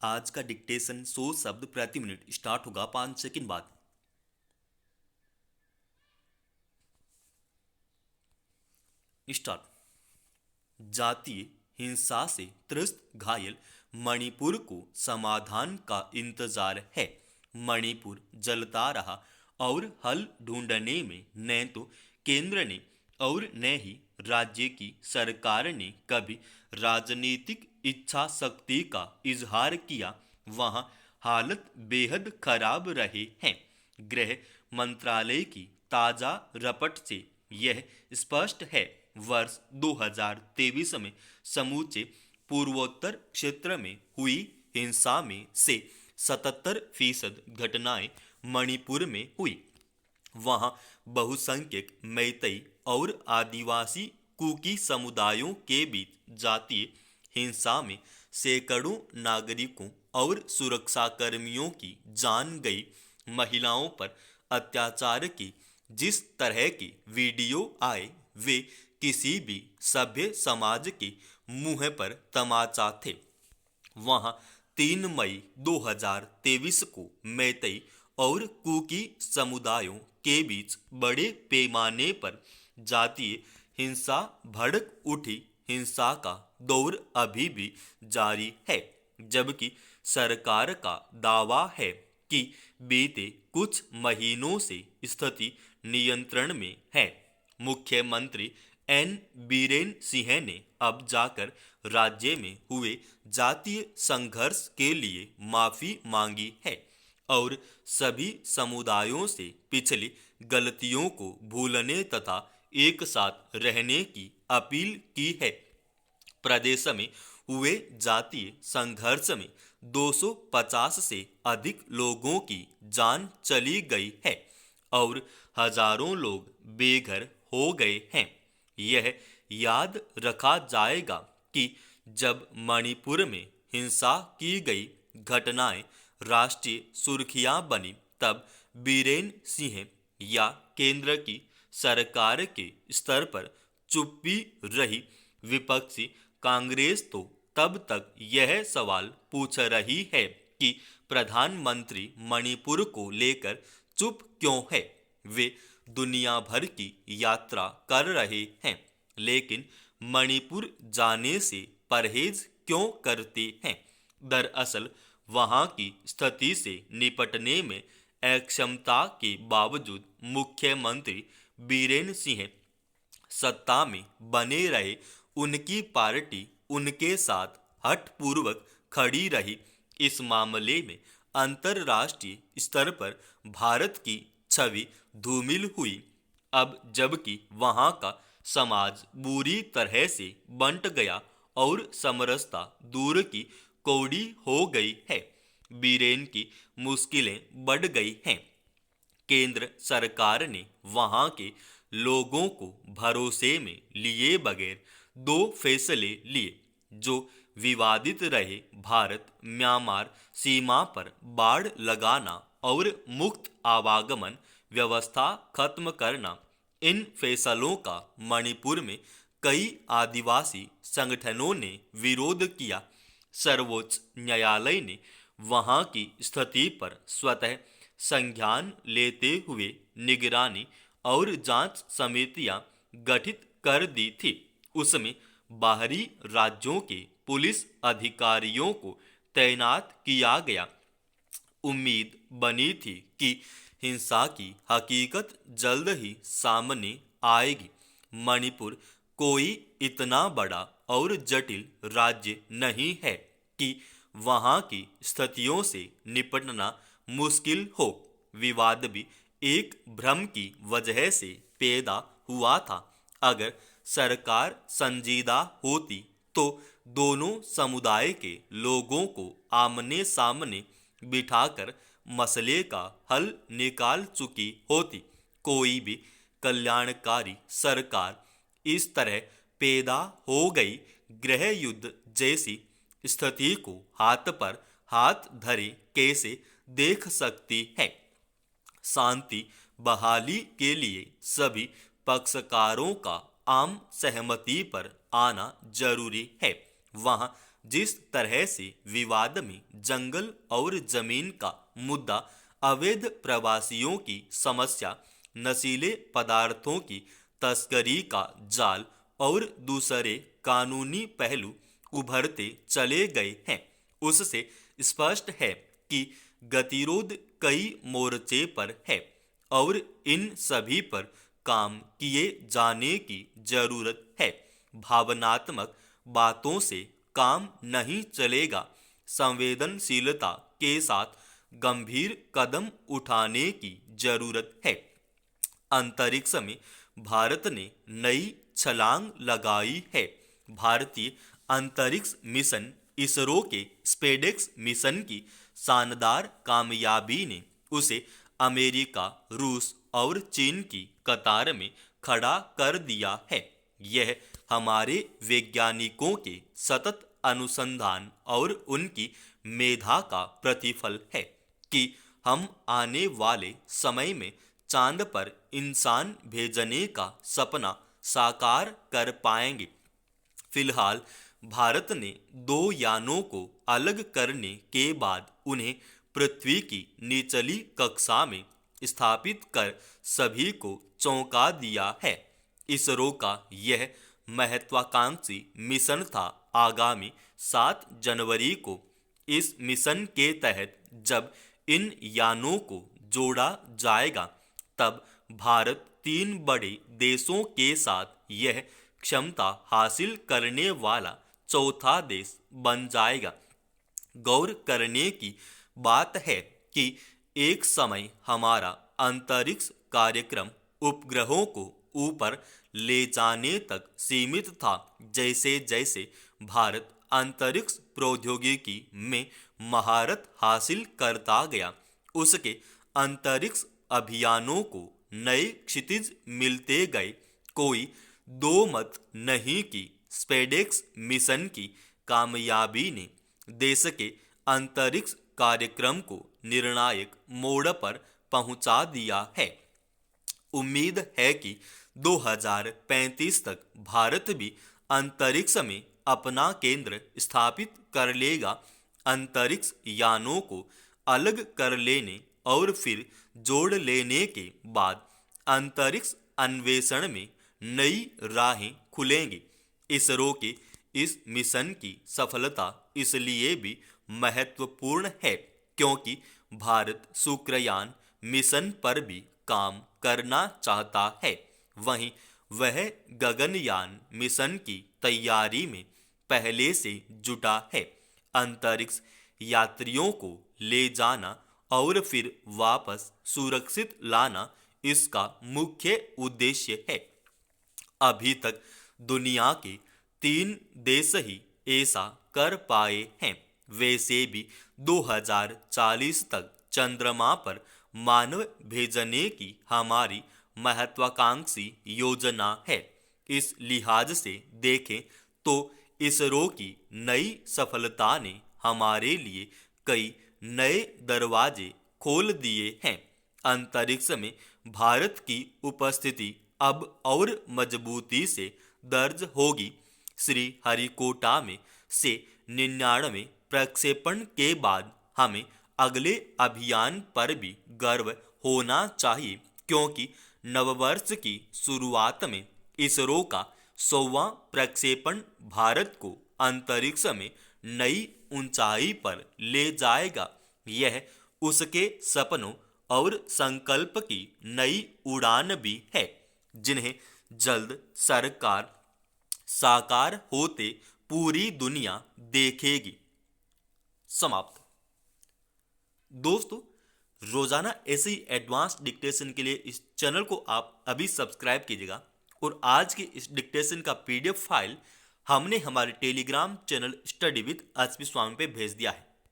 आज का डिक्टेशन 100 शब्द प्रति मिनट स्टार्ट होगा 5 सेकंड बाद। स्टार्ट। जातीय हिंसा से त्रस्त घायल मणिपुर को समाधान का इंतजार है। मणिपुर जलता रहा और हल ढूंढने में न तो केंद्र ने और न ही राज्य की सरकार ने कभी राजनीतिक इच्छा शक्ति का इजहार किया। वहां हालत बेहद खराब रहे हैं। गृह मंत्रालय की ताजा रपट से यह स्पष्ट है। वर्ष 2023 में समूचे पूर्वोत्तर क्षेत्र में हुई हिंसा में से 77% घटनाएं मणिपुर में हुई। वहां बहुसंख्यक मैतई और आदिवासी कुकी समुदायों के बीच जातीय हिंसा में सैकड़ों नागरिकों और सुरक्षाकर्मियों की जान गई। महिलाओं पर अत्याचार की जिस तरह की वीडियो आए वे किसी भी सभ्य समाज के मुंह पर तमाचा थे। वहां 3 मई 2023 को मैतई और कुकी समुदायों के बीच बड़े पैमाने पर जातीय हिंसा भड़क उठी। हिंसा का दौर अभी भी जारी है, जबकि सरकार का दावा है कि बीते कुछ महीनों से स्थिति नियंत्रण में है। मुख्यमंत्री एन बीरेन सिंह ने अब जाकर राज्य में हुए जातीय संघर्ष के लिए माफी मांगी है और सभी समुदायों से पिछली गलतियों को भूलने तथा एक साथ रहने की अपील की है। प्रदेश में हुए जातीय संघर्ष में 250 से अधिक लोगों की जान चली गई है और हजारों लोग बेघर हो गए हैं। यह याद रखा जाएगा कि जब मणिपुर में हिंसा की गई घटनाएं राष्ट्रीय सुर्खियां बनी, तब बीरेन सिंह या केंद्र की सरकार के स्तर पर चुप्पी रही। विपक्षी कांग्रेस तो तब तक यह सवाल पूछ रही है कि प्रधानमंत्री मणिपुर को लेकर चुप क्यों है। वे दुनिया भर की यात्रा कर रहे हैं, लेकिन मणिपुर जाने से परहेज क्यों करते हैं। दरअसल वहां की स्थिति से निपटने में अक्षमता के बावजूद मुख्यमंत्री बीरेन सिंह सत्ता में बने रहे। उनकी पार्टी उनके साथ हठपूर्वक खड़ी रही। इस मामले में अंतर्राष्ट्रीय स्तर पर भारत की छवि धूमिल हुई। अब जबकि वहां का समाज बुरी तरह से बंट गया और समरसता दूर की कौड़ी हो गई है, बीरेन की मुश्किलें बढ़ गई हैं। केंद्र सरकार ने वहां के लोगों को भरोसे में लिए बगैर 2 फैसले लिए जो विवादित रहे। भारत म्यांमार सीमा पर बाड़ लगाना और मुक्त आवागमन व्यवस्था खत्म करना। इन फैसलों का मणिपुर में कई आदिवासी संगठनों ने विरोध किया। सर्वोच्च न्यायालय ने वहां की स्थिति पर स्वतः संज्ञान लेते हुए निगरानी और जांच समितियां गठित कर दी थी। उसमें बाहरी राज्यों के पुलिस अधिकारियों को तैनात किया गया। उम्मीद बनी थी कि हिंसा की हकीकत जल्द ही सामने आएगी। मणिपुर कोई इतना बड़ा और जटिल राज्य नहीं है कि वहां की स्थितियों से निपटना मुश्किल हो। विवाद भी एक भ्रम की वजह से पैदा हुआ था। अगर सरकार संजीदा होती तो दोनों समुदाय के लोगों को आमने सामने बिठाकर मसले का हल निकाल चुकी होती। कोई भी कल्याणकारी सरकार इस तरह पैदा हो गई गृह युद्ध जैसी स्थिति को हाथ पर हाथ धरे कैसे देख सकती है। शांति बहाली के लिए सभी पक्षकारों का आम सहमति पर आना जरूरी है। वहां जिस तरह से विवाद में जंगल और जमीन का मुद्दा, अवैध प्रवासियों की समस्या, नशीले पदार्थों की तस्करी का जाल और दूसरे कानूनी पहलू उभरते चले गए हैं, उससे स्पष्ट है कि गतिरोध कई मोर्चे पर है और इन सभी पर काम किए जाने की जरूरत है। भावनात्मक बातों से काम नहीं चलेगा। संवेदनशीलता के साथ गंभीर कदम उठाने की जरूरत है। अंतरिक्ष में भारत ने नई छलांग लगाई है। भारतीय अंतरिक्ष मिशन इसरो के स्पेडेक्स मिशन की शानदार कामयाबी ने उसे अमेरिका, रूस और चीन की कतार में खड़ा कर दिया है। यह हमारे वैज्ञानिकों के सतत अनुसंधान और उनकी मेधा का प्रतिफल है कि हम आने वाले समय में चांद पर इंसान भेजने का सपना साकार कर पाएंगे। फिलहाल भारत ने 2 यानों को अलग करने के बाद उन्हें पृथ्वी की निचली कक्षा में स्थापित कर सभी को चौंका दिया है। इसरो का यह महत्वाकांक्षी मिशन था। आगामी 7 जनवरी को इस मिशन के तहत जब इन यानों को जोड़ा जाएगा, तब भारत 3 बड़े देशों के साथ यह क्षमता हासिल करने वाला चौथा देश बन जाएगा। गौर करने की बात है कि एक समय हमारा अंतरिक्ष कार्यक्रम उपग्रहों को ऊपर ले जाने तक सीमित था। जैसे जैसे भारत अंतरिक्ष प्रौद्योगिकी में महारत हासिल करता गया, उसके अंतरिक्ष अभियानों को नए क्षितिज मिलते गए। कोई दो मत नहीं कि स्पेडेक्स मिशन की कामयाबी ने देश के अंतरिक्ष कार्यक्रम को निर्णायक मोड़ पर पहुंचा दिया है। उम्मीद है कि 2035 तक भारत भी अंतरिक्ष में अपना केंद्र स्थापित कर लेगा। अंतरिक्ष यानों को अलग कर लेने और फिर जोड़ लेने के बाद अंतरिक्ष अन्वेषण में नई राहें खुलेंगी। इसरो के इस मिशन की सफलता इसलिए भी महत्वपूर्ण है क्योंकि भारत शुक्रयान मिशन पर भी काम करना चाहता है। वहीं वह गगनयान मिशन की तैयारी में पहले से जुटा है। अंतरिक्ष यात्रियों को ले जाना और फिर वापस सुरक्षित लाना इसका मुख्य उद्देश्य है। अभी तक दुनिया के 3 देश ही ऐसा कर पाए हैं। वैसे भी 2040 तक चंद्रमा पर मानव भेजने की हमारी महत्वाकांक्षी योजना है। इस लिहाज से देखें तो इसरो की नई सफलता ने हमारे लिए कई नए दरवाजे खोल दिए हैं। अंतरिक्ष में भारत की उपस्थिति अब और मजबूती से दर्ज होगी। श्रीहरिकोटा में से 99 प्रक्षेपण के बाद हमें अगले अभियान पर भी गर्व होना चाहिए क्योंकि नववर्ष की शुरुआत में इसरो का 100वां प्रक्षेपण भारत को अंतरिक्ष में नई ऊंचाई पर ले जाएगा। यह उसके सपनों और संकल्प की नई उड़ान भी है जिन्हें जल्द सरकार साकार होते पूरी दुनिया देखेगी। समाप्त। दोस्तों, रोजाना ऐसे ही एडवांस डिक्टेशन के लिए इस चैनल को आप अभी सब्सक्राइब कीजिएगा और आज की इस डिक्टेशन का PDF फाइल हमने हमारे Telegram channel study with HP Swami पे भेज दिया है।